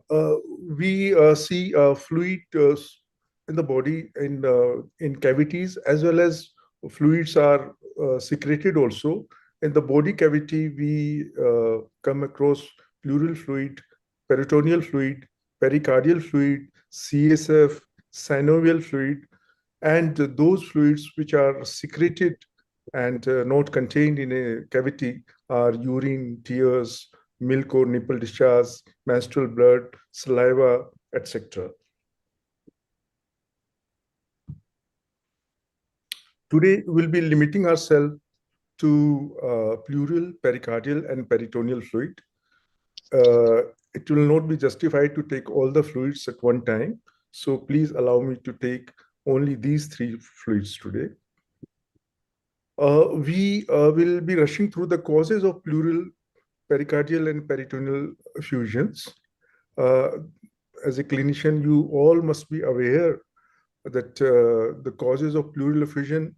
we see fluid in the body in cavities, as well as fluids are secreted also. In the body cavity, we come across pleural fluid, peritoneal fluid, pericardial fluid, CSF, synovial fluid, and those fluids which are secreted and not contained in a cavity are urine, tears, milk or nipple discharge, menstrual blood, saliva, etc. Today, we'll be limiting ourselves to pleural, pericardial, and peritoneal fluid. It will not be justified to take all the fluids at one time. So please allow me to take only these three fluids today. We will be rushing through the causes of pleural, pericardial, and peritoneal effusions. As a clinician, you all must be aware that the causes of pleural effusion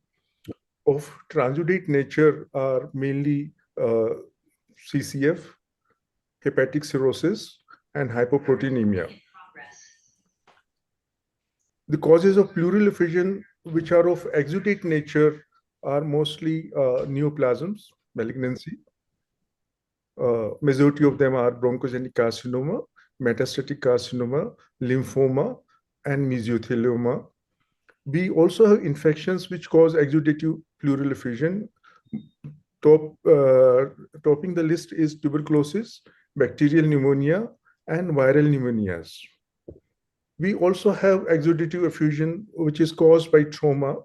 of transudate nature are mainly CCF, hepatic cirrhosis, and hypoproteinemia. The causes of pleural effusion, which are of exudate nature, are mostly neoplasms, malignancy. Majority of them are bronchogenic carcinoma, metastatic carcinoma, lymphoma, and mesothelioma. We also have infections which cause exudative pleural effusion. Topping the list is tuberculosis, bacterial pneumonia, and viral pneumonias. We also have exudative effusion, which is caused by trauma,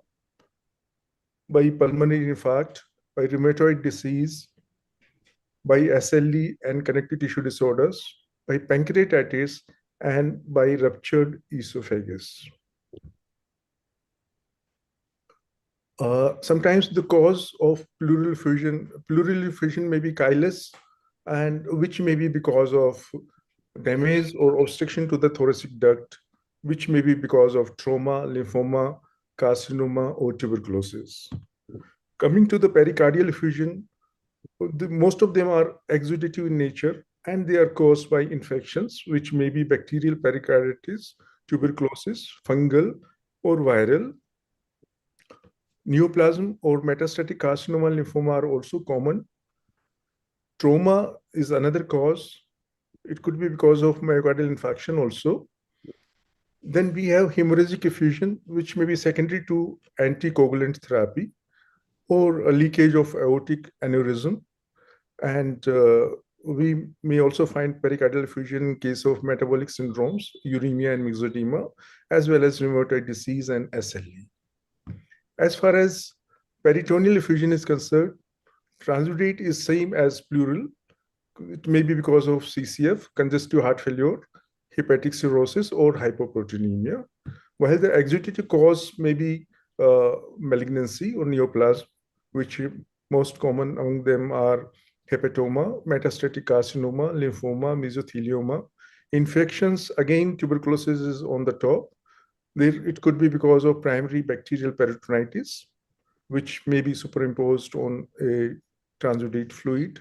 by pulmonary infarct, by rheumatoid disease, by SLE and connective tissue disorders, by pancreatitis, and by ruptured esophagus. Sometimes the cause of pleural effusion may be chylous, and which may be because of damage or obstruction to the thoracic duct, which may be because of trauma, lymphoma, carcinoma, or tuberculosis. Coming to the pericardial effusion, most of them are exudative in nature, and they are caused by infections, which may be bacterial pericarditis, tuberculosis, fungal, or viral. Neoplasm or metastatic carcinoma and lymphoma are also common. Trauma is another cause. It could be because of myocardial infarction also. Then we have hemorrhagic effusion, which may be secondary to anticoagulant therapy or a leakage of aortic aneurysm. And we may also find pericardial effusion in case of metabolic syndromes, uremia and myxedema, as well as rheumatoid disease and SLE. As far as peritoneal effusion is concerned, transudate is same as pleural. It may be because of CCF, congestive heart failure, hepatic cirrhosis, or hypoproteinemia, while the exudative cause may be malignancy or neoplasm, which most common among them are hepatoma, metastatic carcinoma, lymphoma, mesothelioma. Infections, again, tuberculosis is on the top. It could be because of primary bacterial peritonitis, which may be superimposed on a transudate fluid,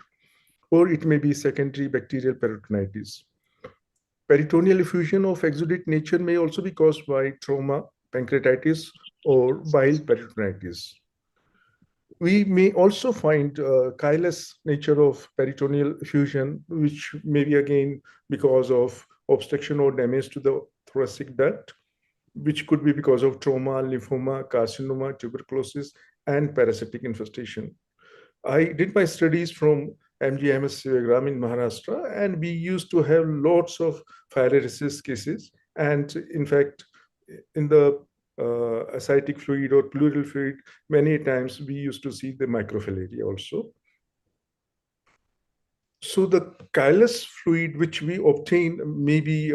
or it may be secondary bacterial peritonitis. Peritoneal effusion of exudate nature may also be caused by trauma, pancreatitis, or bile peritonitis. We may also find chylous nature of peritoneal effusion, which may be again because of obstruction or damage to the thoracic duct, which could be because of trauma, lymphoma, carcinoma, tuberculosis, and parasitic infestation. I did my studies from MGMS Sevagram in Maharashtra, and we used to have lots of filariasis cases. And in fact, in the ascitic fluid or pleural fluid, many times we used to see the microfilaria also. So the chylous fluid which we obtain maybe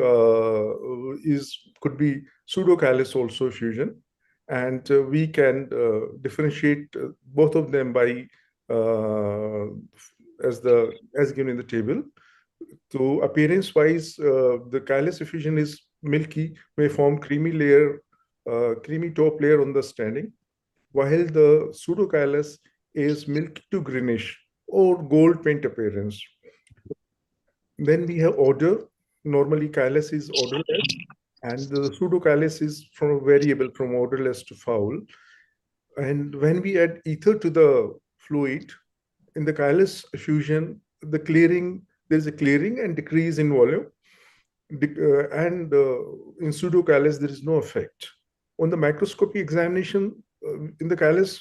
could be pseudochylous also effusion, and we can differentiate both of them by as given in the table. So appearance-wise, the chylous effusion is milky, may form creamy top layer on the staining, while the pseudochylous is milky to greenish or gold paint appearance. Then we have odor. normally chylus is odorless, and the pseudo-chylus is from variable from odorless to foul. And when we add ether to the fluid, in the chylus effusion, there is a clearing and decrease in volume. And in pseudo-chylus, there is no effect. On the microscopy examination, in the chylus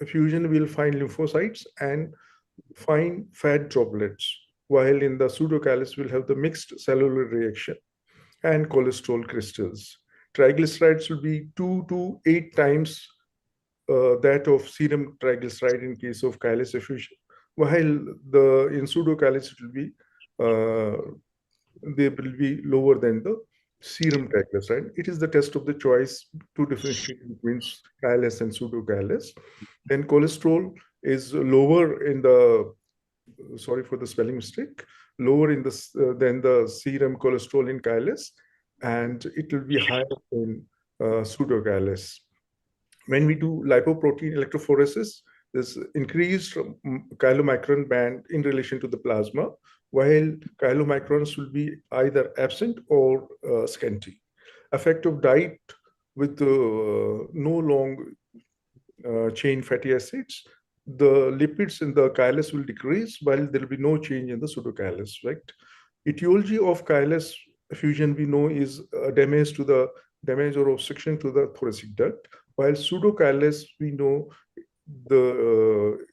effusion, we'll find lymphocytes and fine fat droplets, while in the pseudo-chylus, we'll have the mixed cellular reaction and cholesterol crystals. Triglycerides will be 2 to 8 times that of serum triglyceride in case of chylus effusion, while in pseudo-chylus, they will be lower than the serum triglyceride. It is the test of the choice to differentiate between chylus and pseudo-chylus. Then cholesterol is lower in the, sorry for the spelling mistake, lower in the than the serum cholesterol in chylus, and it will be higher in pseudo-chylus. When we do lipoprotein electrophoresis, there's increased chylomicron band in relation to the plasma, while chylomicrons will be either absent or scanty. Effect of diet with no long chain fatty acids, the lipids in the chylus will decrease, while there will be no change in the pseudo-chylus, right? Etiology of chylus effusion we know is damage or obstruction to the thoracic duct, while pseudo-chylus we know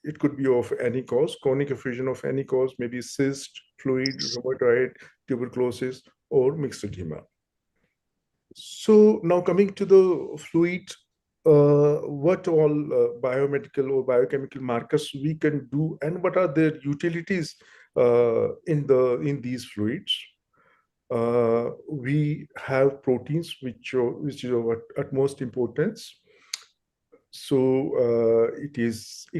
it could be of any cause, chronic effusion of any cause, maybe cyst, fluid, rheumatoid, tuberculosis, or mixed edema. So now coming to the fluid, what all biomedical or biochemical markers we can do, and what are their utilities in these fluids. We have proteins which is of utmost importance. So it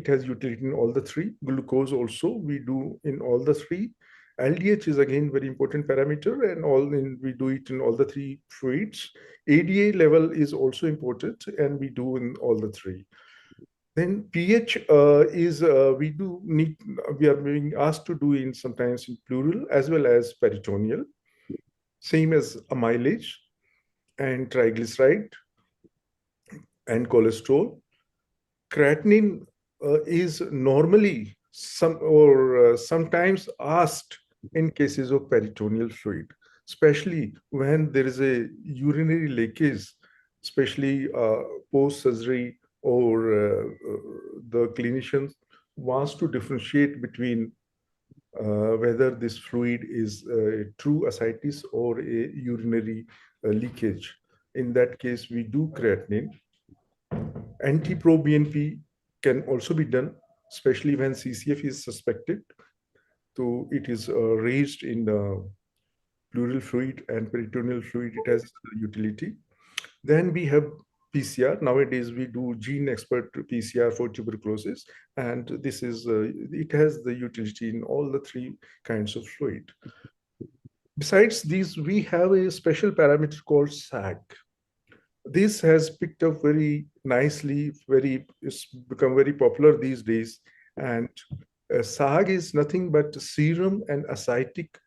has utility in all the three. Glucose also we do in all the three. LDH is again very important parameter, and we do it in all the three fluids. ADA level is also important, and we do in all the three. Then pH we are being asked to do in sometimes in pleural as well as peritoneal, same as amylase and triglyceride and cholesterol. Creatinine is normally sometimes asked in cases of peritoneal fluid, especially when there is a urinary leakage, especially post-surgery, or the clinician wants to differentiate between whether this fluid is a true ascites or a urinary leakage. In that case, we do creatinine. Anti-pro-BNP can also be done, especially when CCF is suspected. So it is raised in the pleural fluid and peritoneal fluid. It has utility. Then we have PCR. Nowadays, we do gene expert PCR for tuberculosis, and this is it has the utility in all the three kinds of fluid. Besides these, we have a special parameter called SAG. This has picked up very nicely, it's become very popular these days. And SAG is nothing but serum and ascitic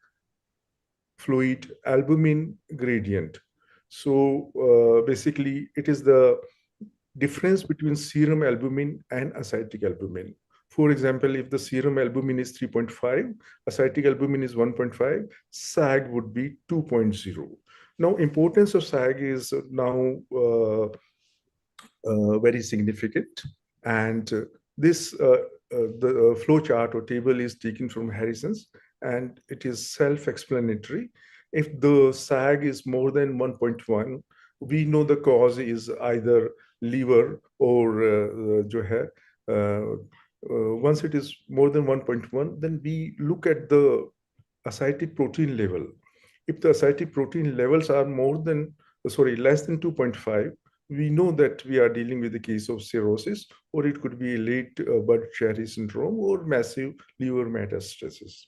fluid albumin gradient. So basically, it is the difference between serum albumin and ascitic albumin. For example, if the serum albumin is 3.5, ascitic albumin is 1.5, SAG would be 2.0. Now, importance of SAG is now very significant, and the flow chart or table is taken from Harrison's, and it is self-explanatory. If the SAG is more than 1.1, we know the cause is either liver or once it is more than 1.1, then we look at the ascitic protein level. If the ascitic protein levels are less than 2.5, we know that we are dealing with a case of cirrhosis, or it could be late Budd-Chiari syndrome or massive liver metastasis.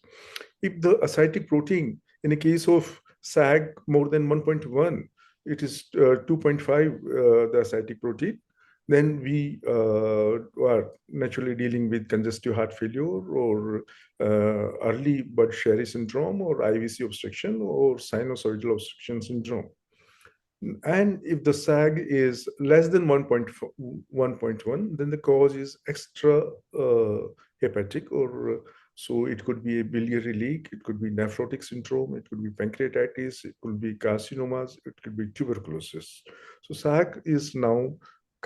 If the ascitic protein, in a case of SAG more than 1.1, it is 2.5, the ascitic protein. then we are naturally dealing with congestive heart failure or early Budd-Chiari syndrome or IVC obstruction or sinusoidal obstruction syndrome. And if the SAG is less than 1.1, then the cause is extra hepatic, or so it could be a biliary leak, it could be nephrotic syndrome, it could be pancreatitis, it could be carcinomas, it could be tuberculosis. So SAG is now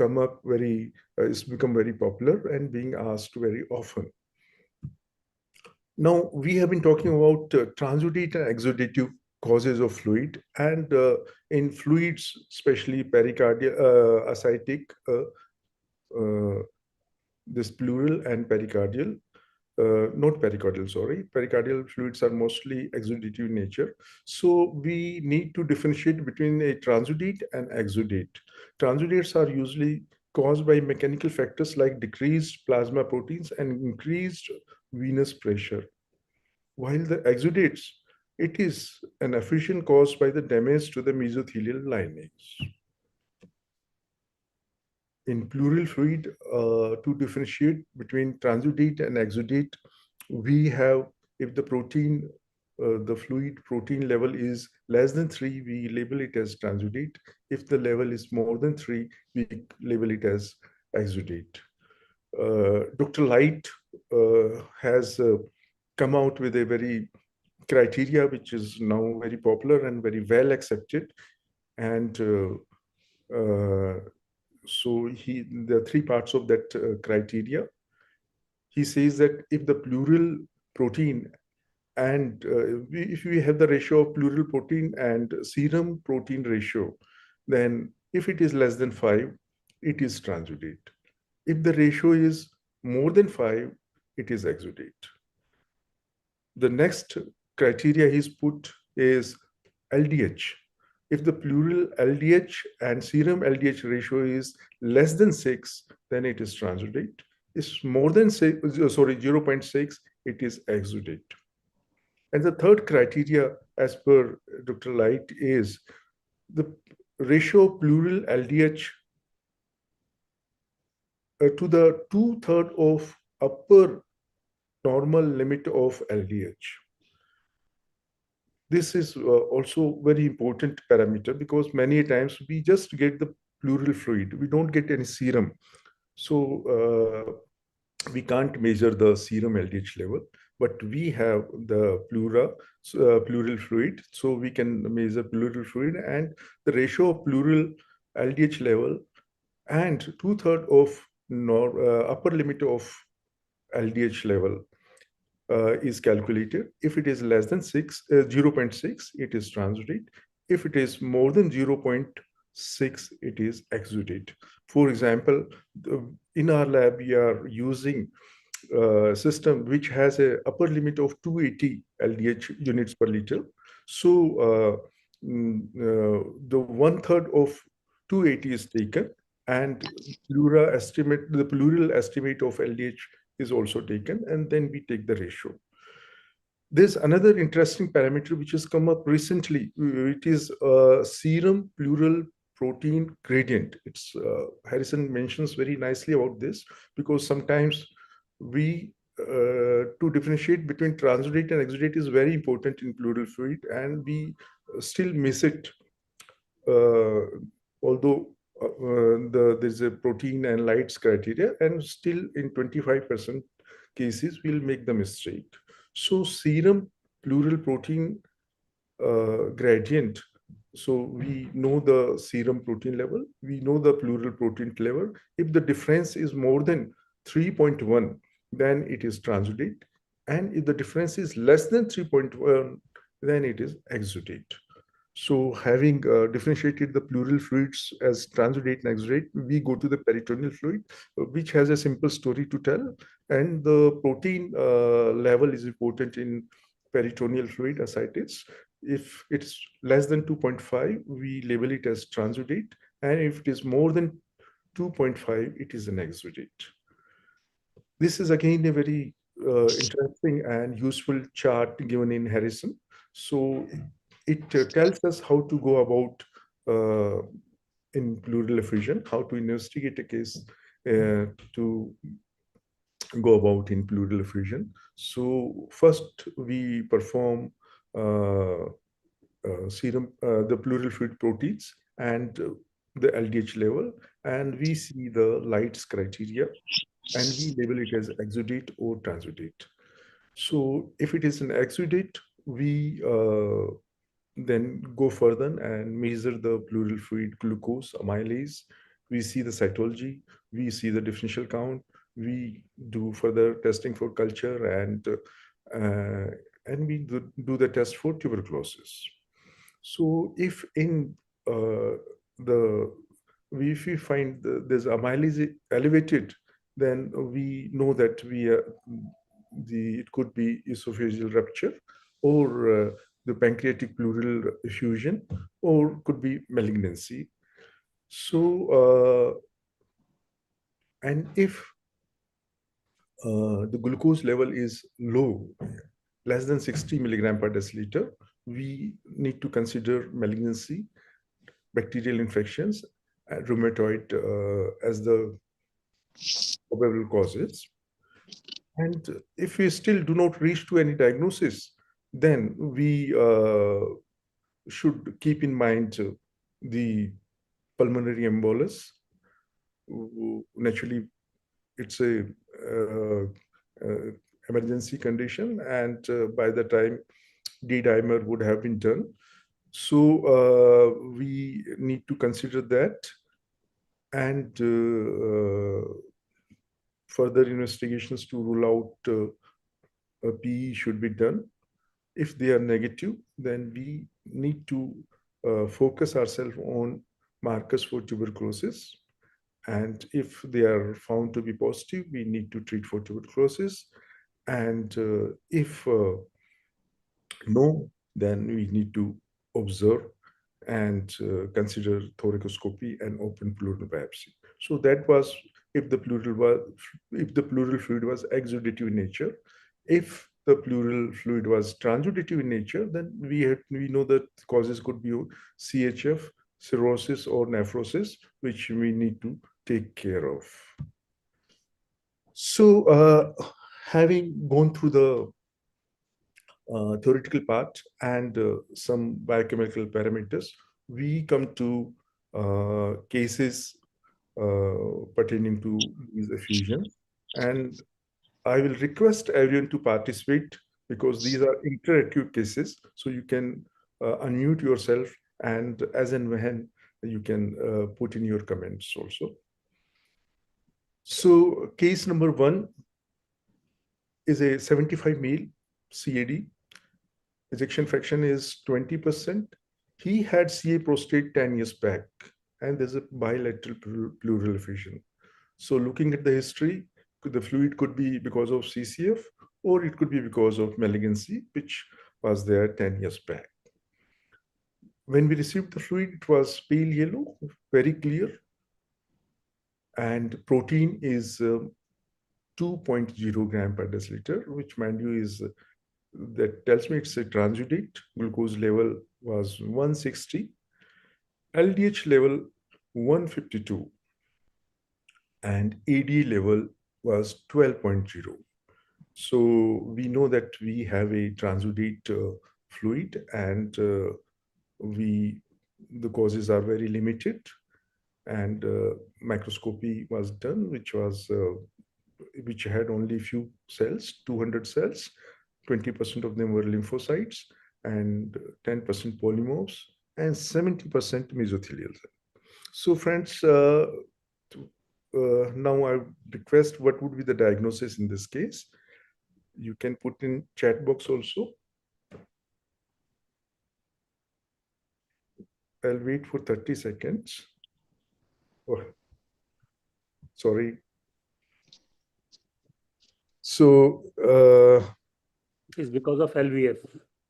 it's become very popular and being asked very often. Now, we have been talking about transudate and exudative causes of fluid, and in fluids, especially pericardial, ascitic, this pleural and pericardial, not pericardial, sorry. Pericardial fluids are mostly exudative in nature. So we need to differentiate between a transudate and exudate. Transudates are usually caused by mechanical factors like decreased plasma proteins and increased venous pressure. While the exudates, it is an effusion caused by the damage to the mesothelial linings. In pleural fluid, to differentiate between transudate and exudate, we have, if the protein, the fluid protein level is less than 3, we label it as transudate. If the level is more than 3, we label it as exudate. Dr. Light has come out with a very criteria which is now very popular and very well accepted. And so there are 3 parts of that criteria. He says that if the pleural protein and if we have the ratio of pleural protein and serum protein ratio, then if it is less than 5, it is transudate. If the ratio is more than 5, it is exudate. The next criteria he's put is LDH. If the pleural LDH and serum LDH ratio is less than 6, then it is transudate. It's more than 0.6, it is exudate. And the third criteria, as per Dr. Light, is the ratio of pleural LDH to the 2/3 of upper normal limit of LDH. This is also very important parameter because many times we just get the pleural fluid. We don't get any serum. So we can't measure the serum LDH level, but we have the pleural fluid. So we can measure pleural fluid, and the ratio of pleural LDH level and 2/3 of upper limit of LDH level is calculated. If it is less than 0.6, it is transudate. If it is more than 0.6, it is exudate. For example, in our lab, we are using a system which has an upper limit of 280 LDH units per liter. So the 1/3 of 280 is taken, and the pleural estimate of LDH is also taken, and then we take the ratio. There's another interesting parameter which has come up recently. It is serum pleural protein gradient. It's Harrison mentions very nicely about this because sometimes we to differentiate between transudate and exudate is very important in pleural fluid, and we still miss it. Although there's a protein and lights criteria, and still in 25% cases we'll make the mistake. So serum pleural protein gradient. So we know the serum protein level, we know the pleural protein level. If the difference is more than 3.1, then it is transudate, and if the difference is less than 3.1, then it is exudate. So having differentiated the pleural fluids as transudate and exudate, we go to the peritoneal fluid, which has a simple story to tell. And the protein level is important in peritoneal fluid ascites. If it's less than 2.5, we label it as transudate. And if it is more than 2.5, it is an exudate. This is again a very interesting and useful chart given in Harrison. So it tells us how to go about in pleural effusion, how to investigate a case to go about in pleural effusion. So first we perform serum, the pleural fluid proteins and the LDH level, and we see the lights criteria, and we label it as exudate or transudate. So if it is an exudate, we then go further and measure the pleural fluid glucose amylase. We see the cytology, we see the differential count, we do further testing for culture, uh, and we do the test for tuberculosis. So if in the if we find there's amylase elevated, then we know that it could be esophageal rupture, or the pancreatic pleural effusion, or could be malignancy. So and if the glucose level is low, less than 60 milligram per deciliter, we need to consider malignancy, bacterial infections, and rheumatoid as the probable causes. And if we still do not reach to any diagnosis, then we should keep in mind the pulmonary embolus. Naturally, it's a emergency condition, and by the time D-dimer would have been done. So we need to consider that, and further investigations to rule out a PE should be done. If they are negative, then we need to focus ourselves on markers for tuberculosis. And if they are found to be positive, we need to treat for tuberculosis. And if no, then we need to observe and consider thoracoscopy and open pleural biopsy. So that was if the pleural fluid was exudative in nature. If the pleural fluid was transudative in nature, then we know that causes could be CHF, cirrhosis, or nephrosis, which we need to take care of. So having gone through the theoretical part and some biochemical parameters, we come to cases pertaining to these effusions. And I will request everyone to participate because these are interactive cases. So you can unmute yourself, and as and when you can put in your comments also. So case number 1 is a 75 male CAD. Ejection fraction is 20%. He had CA prostate 10 years back, and there's a bilateral pleural effusion. So looking at the history, the fluid could be because of CCF, or it could be because of malignancy, which was there 10 years back. When we received the fluid, it was pale yellow, very clear, and protein is 2.0 gram per deciliter, which, mind you, is that tells me it's a transudate. Glucose level was 160, LDH level 152, and AD level was 12.0. So we know that we have a transudate fluid, and the causes are very limited, and microscopy was done, which had only few cells, 200 cells. 20% of them were lymphocytes, and 10% polymorphs, and 70% mesothelial. So friends, now I request what would be the diagnosis in this case. You can put in chat box also. I'll wait for 30 seconds. Oh, sorry. So it's because of LVF.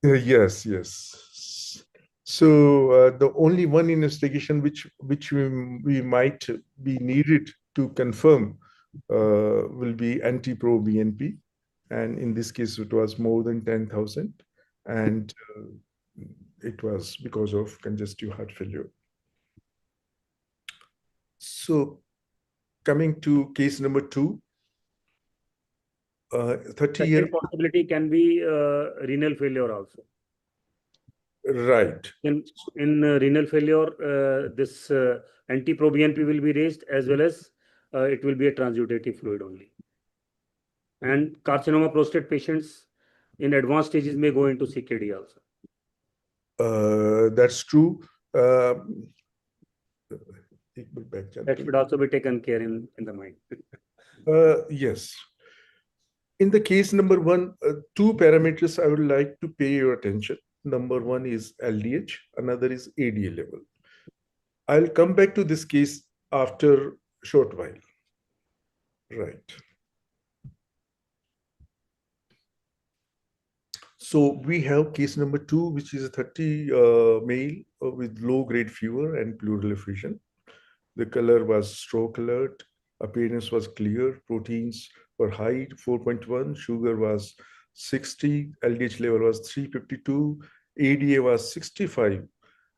Yes. So the only one investigation which we might be needed to confirm will be anti-pro-BNP, and in this case it was more than 10,000, and it was because of congestive heart failure. So coming to case number 2, 30-year. Second possibility can be renal failure also. Right. In renal failure, this anti-proBNP will be raised, as well as it will be a transutative fluid only. And carcinoma prostate patients in advanced stages may go into CKD also. That's true. That should also be taken care in the mind. Yes. In the case number 1, 2 parameters I would like to pay your attention. Number 1 is LDH, another is ADA level. I'll come back to this case after a short while. Right. So we have case number 2, which is a 30 male with low-grade fever and pleural effusion. The color was straw-colored, appearance was clear, proteins were high, 4.1, sugar was 60, LDH level was 352, ADA was 65,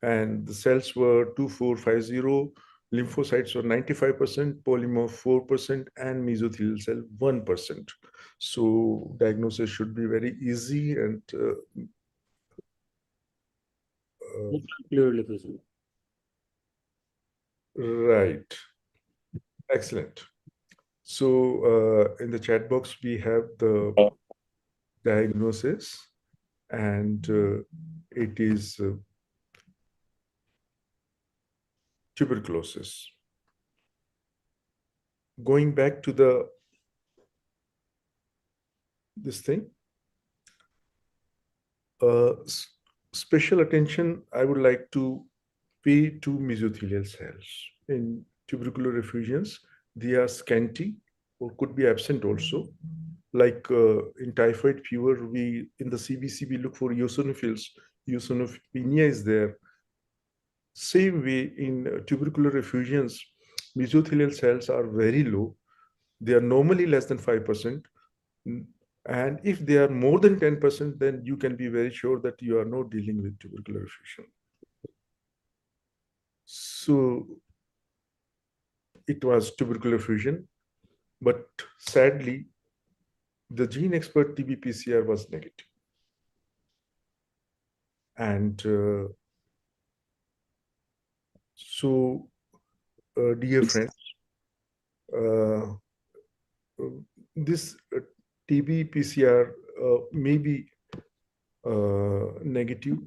and the cells were 2450, lymphocytes were 95%, polymorph 4%, and mesothelial cell 1%. So diagnosis should be very easy and Pleural effusion. right. Excellent. So in the chat box, we have the diagnosis, and it is tuberculosis. Going back to this thing, special attention I would like to pay to mesothelial cells. In tubercular effusions, they are scanty or could be absent also. Like in typhoid fever, in the CBC we look for eosinophils. Eosinopenia is there. Same way in tubercular effusions, mesothelial cells are very low. They are normally less than 5%. And if they are more than 10%, then you can be very sure that you are not dealing with tubercular effusion. So it was tubercular effusion, but sadly, the gene expert TB-PCR was negative. And so, dear friends, this TB-PCR may be negative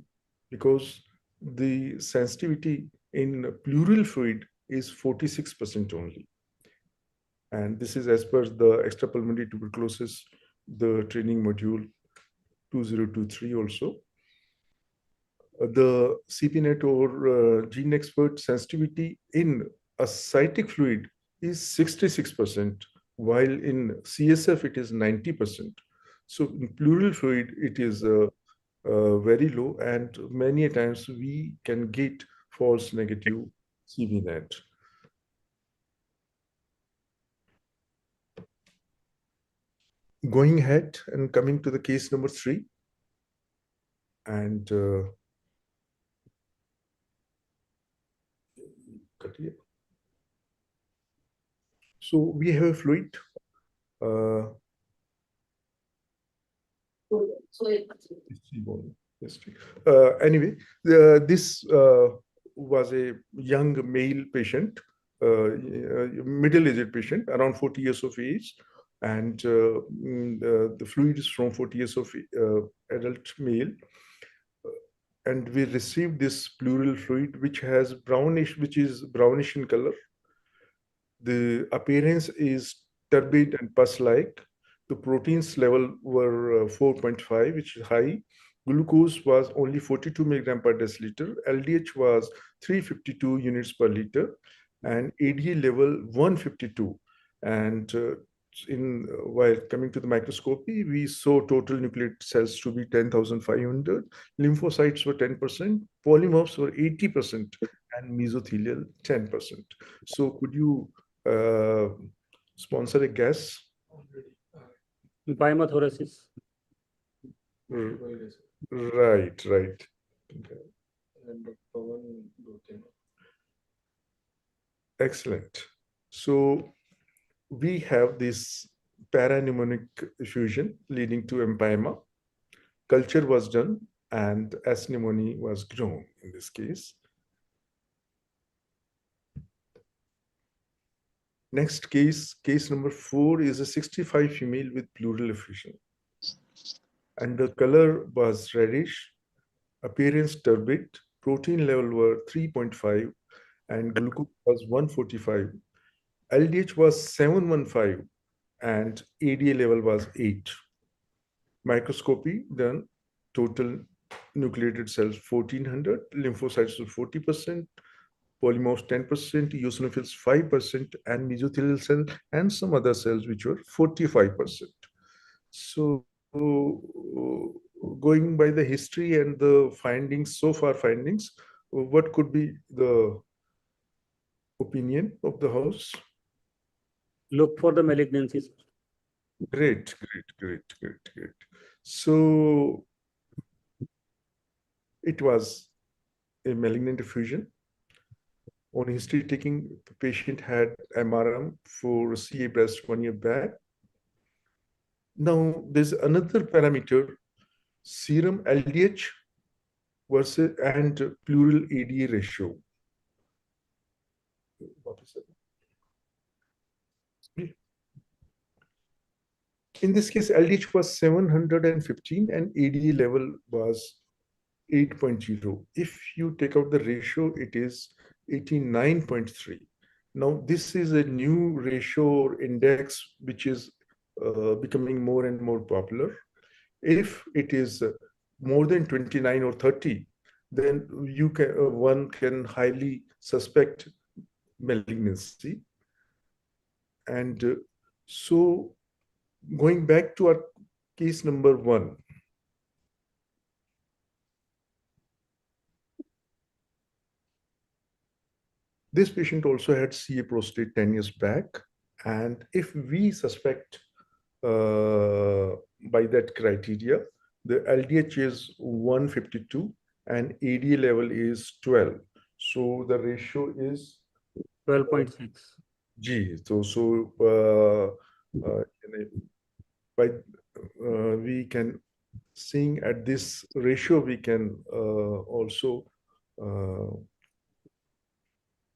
because the sensitivity in pleural fluid is 46% only. And this is as per the extrapulmonary tuberculosis, the training module 2023 also. The CPNet or gene expert sensitivity in ascitic fluid is 66%, while in CSF it is 90%. So in pleural fluid, it is very low, and many times we can get false negative CPNet. Going ahead and coming to the case number 3, and so we have a fluid. Anyway, this was a young male patient, middle-aged patient, around 40 years of age, and the fluid is from 40 years of adult male. And we received this pleural fluid, which is brownish in color. The appearance is turbid and pus-like. The proteins level were 4.5, which is high. Glucose was only 42 milligram per deciliter. LDH was 352 units per liter, and ADA level 152. And while coming to the microscopy, we saw total nucleated cells to be 10,500. Lymphocytes were 10%, polymorphs were 80%, and mesothelial 10%. So could you sponsor a guess? Pymothoracis. Right. Excellent. So we have this parapneumonic effusion leading to empyema. Culture was done and S pneumoniae was grown in this case. Next case, case number 4, is a 65 female with pleural effusion. And the color was reddish, appearance turbid, protein level were 3.5, and glucose was 145. LDH was 715, and ADA level was 8. Microscopy done, total nucleated cells 1400, lymphocytes were 40%, polymorphs 10%, eosinophils 5%, and mesothelial cells and some other cells which were 45%. So going by the history and the findings, so far findings, what could be the opinion of the house? Look for the malignancies. Great. So it was a malignant effusion. On history taking, the patient had MRM for CA breast 1 year back. Now there's another parameter, serum LDH versus and pleural ADA ratio. In this case, LDH was 715 and ADA level was 8.0. If you take out the ratio, it is 89.3. Now, this is a new ratio or index which is becoming more and more popular. If it is more than 29 or 30, then you can one can highly suspect malignancy. And so going back to our case number 1, this patient also had CA prostate 10 years back. And if we suspect by that criteria, the LDH is 152 and ADA level is 12. So the ratio is 12.6. G. So by we can, seeing at this ratio, we can also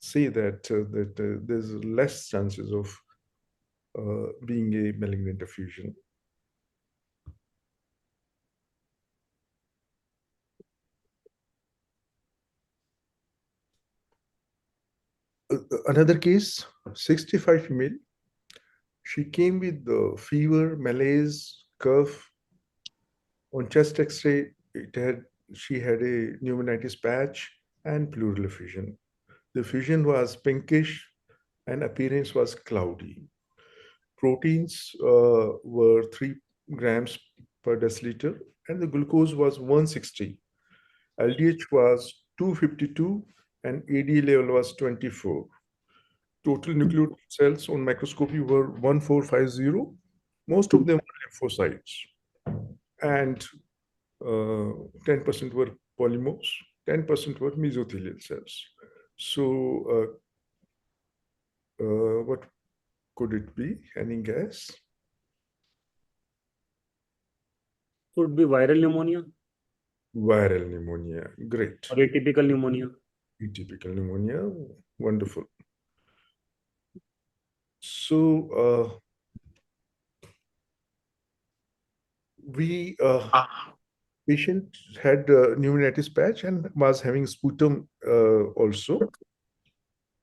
say that there's less chances of being a malignant effusion. Another case, 65 female. She came with the fever, malaise, cough. On chest X-ray, she had a pneumonitis patch and pleural effusion. The effusion was pinkish and appearance was cloudy. Proteins were 3 grams per deciliter and the glucose was 160. LDH was 252 and ADA level was 24. Total nuclear cells on microscopy were 1450. Most of them were lymphocytes. And 10% were polymorphs, 10% were mesothelial cells. So what could it be? Any guess? Could be viral pneumonia. Viral pneumonia. Great. Or atypical pneumonia. Atypical pneumonia. Wonderful. So patient had pneumonitis patch and was having sputum also.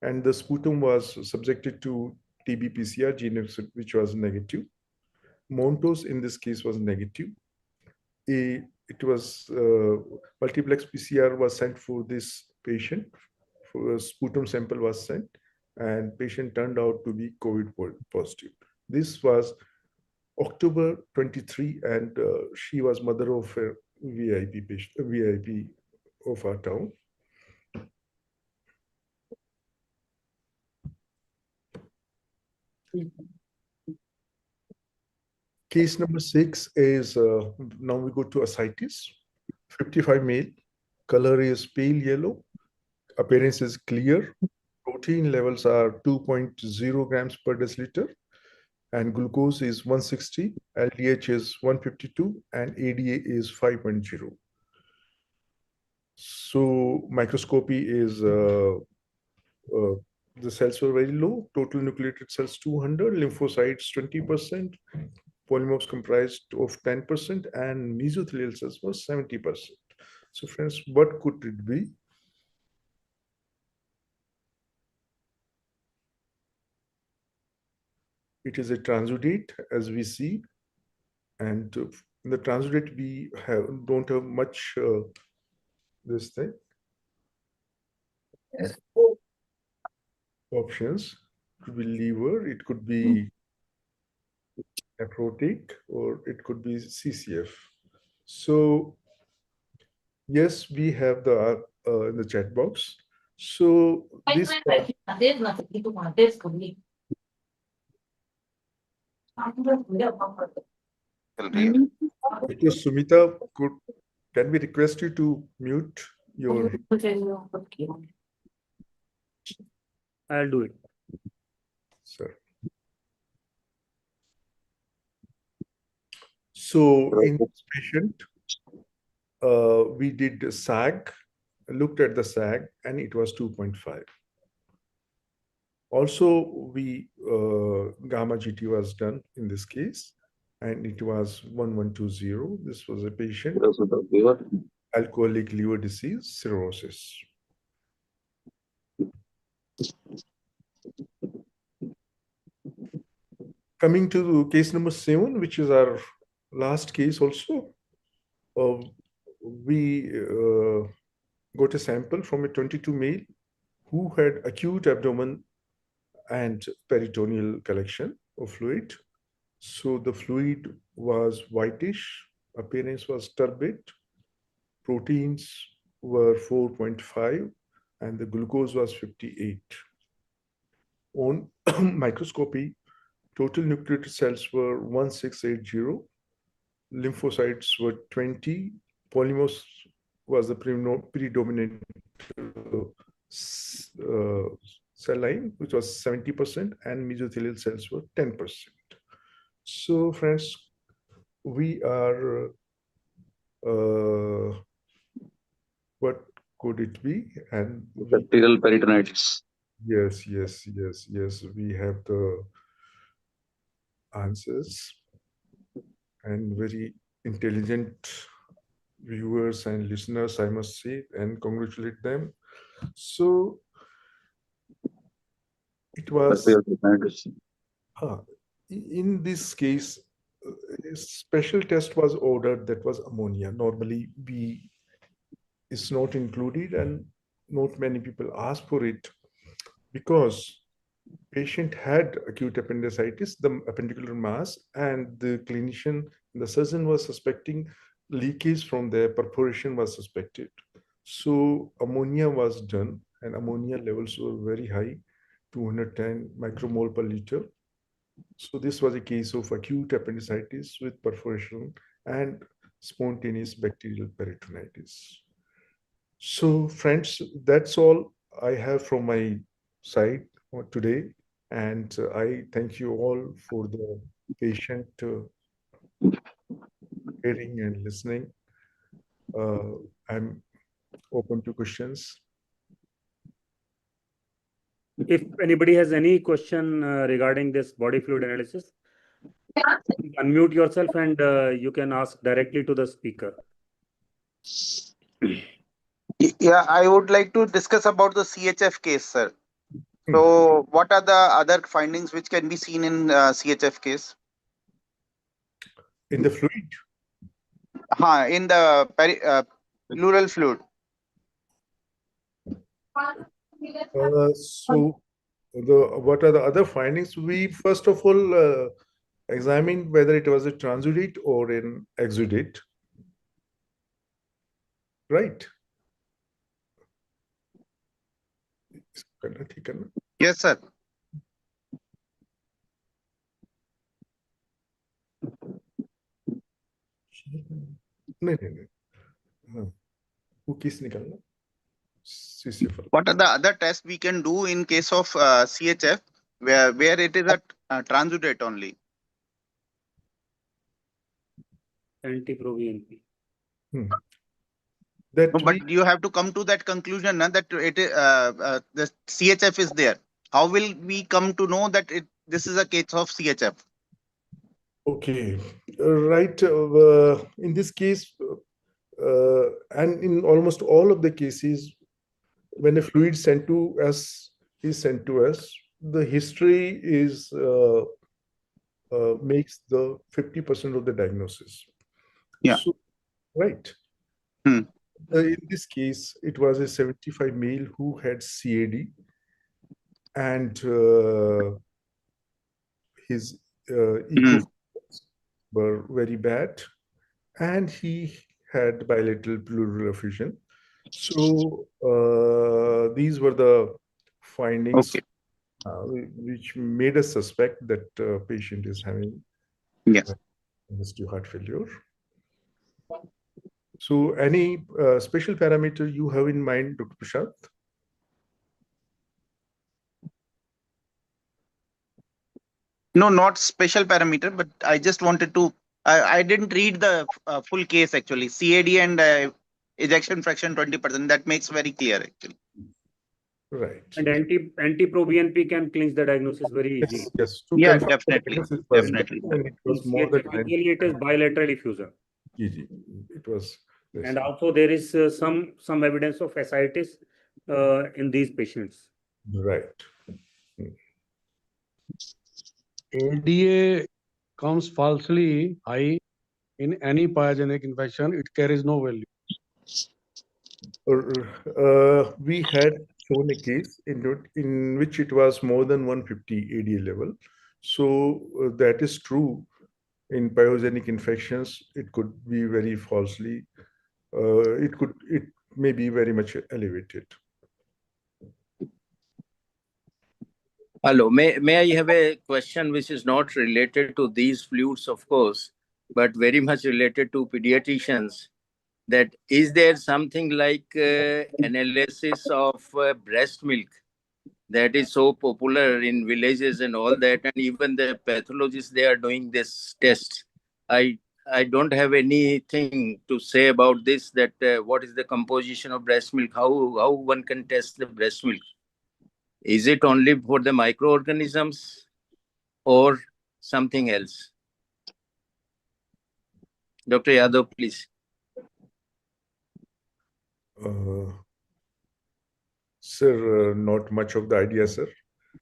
And the sputum was subjected to TB PCR gene, which was negative. Montos in this case was negative. It was multiplex PCR was sent for this patient. For a sputum sample was sent, and patient turned out to be COVID positive. This was October 23, and she was mother of a VIP of our town. Case number 6 is, now we go to ascites, 55 male, color is pale yellow, appearance is clear, protein levels are 2.0 grams per deciliter, and glucose is 160, LDH is 152, and ADA is 5.0. So microscopy is the cells were very low. Total nucleated cells 200, lymphocytes 20%, polymorphs comprised of 10%, and mesothelial cells was 70%. So friends, what could it be? It is a transudate, as we see, and in the transudate we don't have much this thing options. It could be liver, it could be nephrotic, or it could be CCF. So yes, we have the in the chat box. So this Dr. Sumita, can we request you to mute your? I'll do it. Sir. So in this patient, we did SAG, looked at the SAG, and it was 2.5. Also, gamma GT was done in this case, and it was 1120. This was a patient alcoholic liver disease, cirrhosis. Coming to case number 7, which is our last case also, we got a sample from a 22 male who had acute abdomen and peritoneal collection of fluid. So the fluid was whitish, appearance was turbid, proteins were 4.5, and the glucose was 58. On microscopy, total nucleated cells were 1680, lymphocytes were 20, polymorphs was the predominant cell line, which was 70%, and mesothelial cells were 10%. So friends, we are, what could it be? And bacterial peritonitis. Yes, we have the answers, and very intelligent viewers and listeners, I must say, and congratulate them. So it was in this case, a special test was ordered that was ammonia. Normally, B is not included, and not many people ask for it because patient had acute appendicitis, the appendicular mass, and the clinician, the surgeon was suspecting leakage from the perforation was suspected. So ammonia was done, and ammonia levels were very high, 210 micromole per liter. So this was a case of acute appendicitis with perforation and spontaneous bacterial peritonitis. So friends, that's all I have from my side today. And I thank you all for the patient hearing and listening. I'm open to questions. If anybody has any question regarding this body fluid analysis, unmute yourself and you can ask directly to the speaker. Yeah, I would like to discuss about the CHF case, sir. So what are the other findings which can be seen in CHF case? In the fluid? In the pleural fluid. So what are the other findings? We first of all examined whether it was a transudate or an exudate, right? Yes, sir. नहीं, cookies निकालना, CCF. What are the other tests we can do in case of CHF where it is a transudate only? Anti-proBNP. That No, we, but you have to come to that conclusion na, that the CHF is there. How will we come to know that this is a case of CHF? okay, right. In this case, and in almost all of the cases, when a fluid is sent to us, the history is makes the 50% of the diagnosis. Yeah. So, right. Hmm. In this case, it was a 75 male who had CAD, and his echo were very bad, and he had bilateral pleural effusion. So these were the findings Okay. which made us suspect that patient is having Yes. congestive heart failure. So any special parameter you have in mind, Dr. Prashant? No, not special parameter, but I just wanted to. I didn't read the full case actually. CAD and ejection fraction 20%. That makes very clear actually. Right. And anti-proBNP can clinch the diagnosis very easily. Yes, yes. To Yeah, confirm the definitely. diagnosis was Definitely. done, and it In was more than CHF, usually it is bilateral effusion. GG. It was this. And also there is some evidence of ascites in these patients. Right. ADA comes falsely high in any pyogenic infection. It carries no value. We had shown a case in which it was more than 150 ADA level. So that is true. In pyogenic infections, it could be very falsely. It may be very much elevated. Hello, may I have a question which is not related to these fluids, of course, but very much related to pediatricians? That is there something like analysis of breast milk that is so popular in villages and all that, and even the pathologists, they are doing this test. I don't have anything to say about this, that what is the composition of breast milk, how one can test the breast milk. Is it only for the microorganisms or something else? Dr. Yadav, please. Sir, not much of the idea, sir,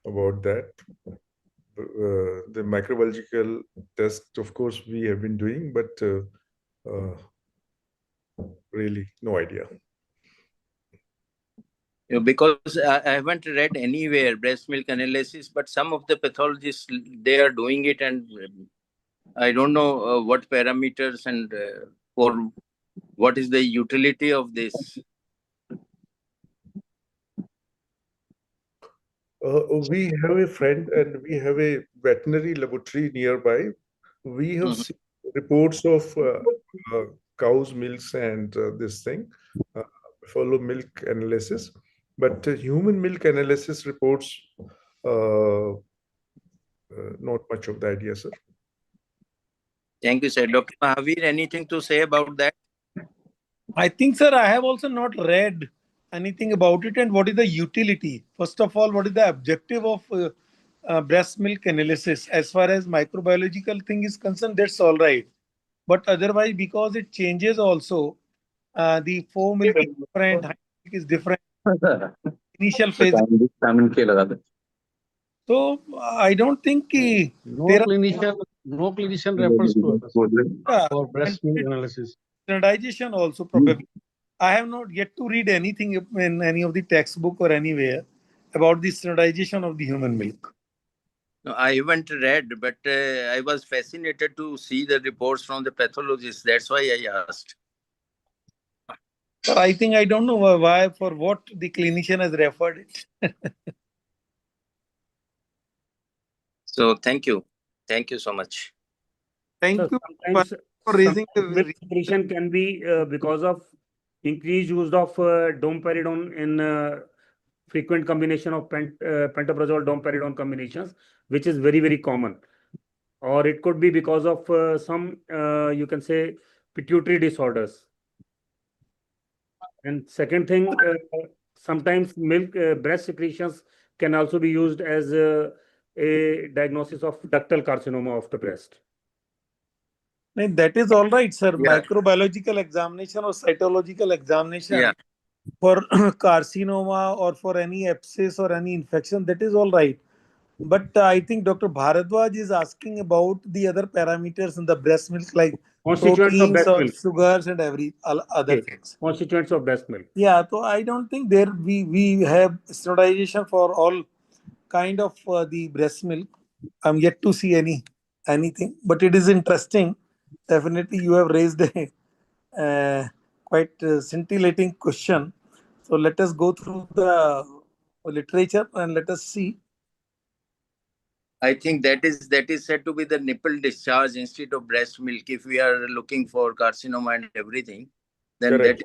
about that. The microbiological test, of course, we have been doing, but really no idea. Because I haven't read anywhere breast milk analysis, but some of the pathologists, they are doing it, and I don't know what parameters and for what is the utility of this. We have a friend and we have a veterinary laboratory nearby. We have seen reports of cow's milks and this thing, follow milk analysis, but human milk analysis reports, not much of the idea, sir. Thank you, sir. Dr. Mahavir, anything to say about that? I think, sir, I have also not read anything about it. And what is the utility? First of all, what is the objective of breast milk analysis? As far as microbiological thing is concerned, that's all right. But otherwise, because it changes also, the foam milk is different, high milk is different. Initial phase. So I don't think No there clinician refers to us for breast milk analysis. Standardization also probably. I have not yet to read anything in any of the textbook or anywhere about the standardization of the human milk. No, I haven't read, but I was fascinated to see the reports from the pathologists. That's why I asked. But I think I don't know why, for what the clinician has referred it. So thank you. Thank you so much. Thank So you sometimes for raising the milk secretion can be because of increased use of domperidone in frequent combination of pantoprazole domperidone combinations, which is very, very common. Or it could be because of some, you can say, pituitary disorders. And second thing, sometimes milk, breast secretions can also be used as a diagnosis of ductal carcinoma of the breast. No, that is all right, sir. Yeah. Microbiological examination or cytological examination Yeah. for carcinoma or for any abscess or any infection, that is all right. But I think Dr. Bharadwaj is asking about the other parameters in the breast milk, like Constituents of proteins breast or milk. sugars and other Okay. things. Constituents of breast milk. Yeah, so I don't think there we have standardization for all kind of the breast milk. I'm yet to see anything, but it is interesting. Definitely, you have raised a quite scintillating question. So let us go through the literature and let us see. I think that is said to be the nipple discharge instead of breast milk. If we are looking for carcinoma and everything, then Correct.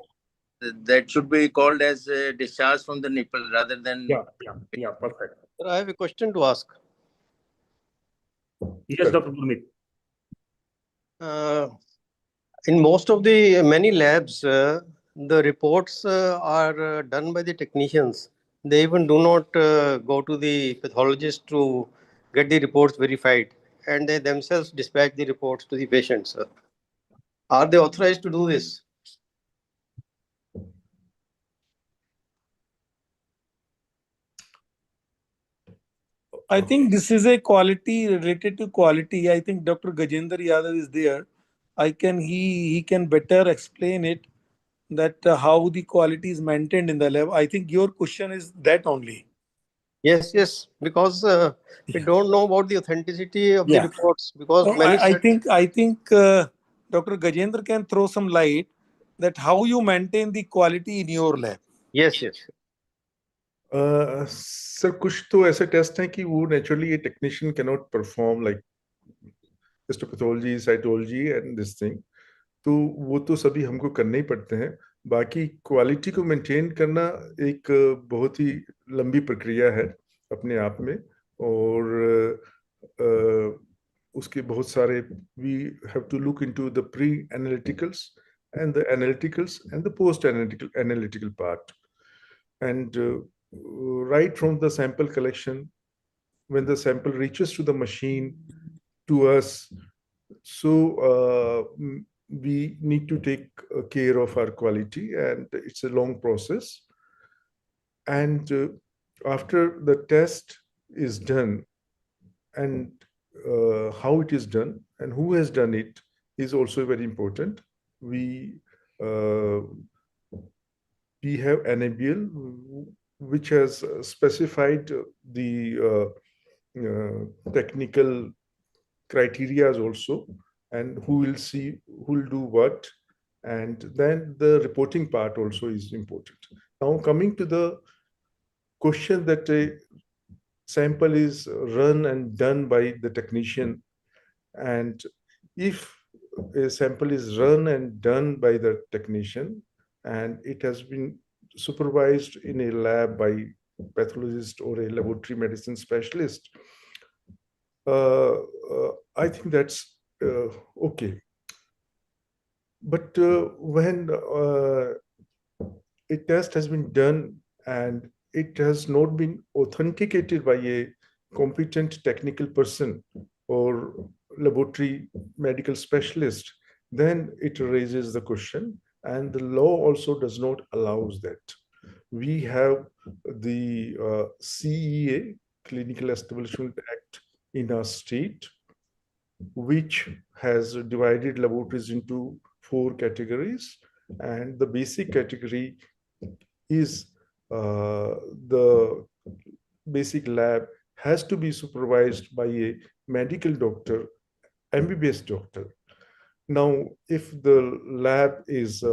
that should be called as a discharge from the nipple rather than. Yeah, perfect. Sir, I have a question to ask. Yes, Dr. Gurmeet. In most of the many labs, the reports are done by the technicians. They even do not go to the pathologist to get the reports verified, and they themselves dispatch the reports to the patients. Are they authorized to do this? I think this is a quality related to quality. I think Dr. Gajendra Yadav is there. He can better explain it, that how the quality is maintained in the lab. I think your question is that only. Yes, because we don't know about the authenticity of the Yeah. reports, because So many I think Dr. Gajendra can throw some light that how you maintain the quality in your lab. yes. Sir कुछ तो ऐसे test हैं कि वो naturally ये technician can not perform like histopathology cytology and this thing, तो वो तो सभी हमको करने ही पड़ते हैं. बाकी क्वालिटी को मेंटेन करना एक बहुत ही लंबी प्रक्रिया है अपने आप में, और उसके बहुत सारे we have to look into the pre analyticals and the analyticals and the post analytical part, and right from the sample collection, when the sample reaches to the machine, to us, so we need to take care of our quality, and it's a long process. And after the test is done, and how it is done and who has done it is also very important. We have NABL, which has specified the technical criteria also, and who will see, who will do what, and then the reporting part also is important. Now coming to the question that a sample is run and done by the technician, and if a sample is run and done by the technician and it has been supervised in a lab by pathologist or a laboratory medicine specialist, I think that's okay. But when a test has been done and it has not been authenticated by a competent technical person or laboratory medical specialist, then it raises the question, and the law also does not allow that. We have the CEA, Clinical Establishment Act, in our state, which has divided laboratories into 4 categories, and the basic category is the basic lab has to be supervised by a medical doctor, MBBS doctor. Now, if the lab is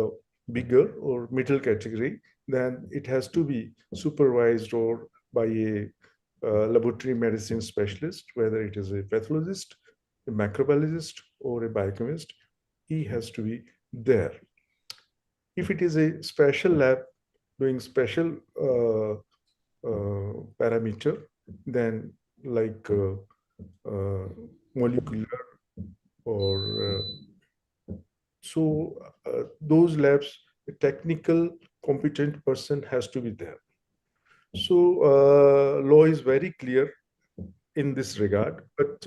bigger or middle category, then it has to be supervised or by a laboratory medicine specialist, whether it is a pathologist, a microbiologist, or a biochemist. He has to be there. If it is a special lab doing special parameter, then like molecular or those labs, a technical competent person has to be there. So law is very clear in this regard, but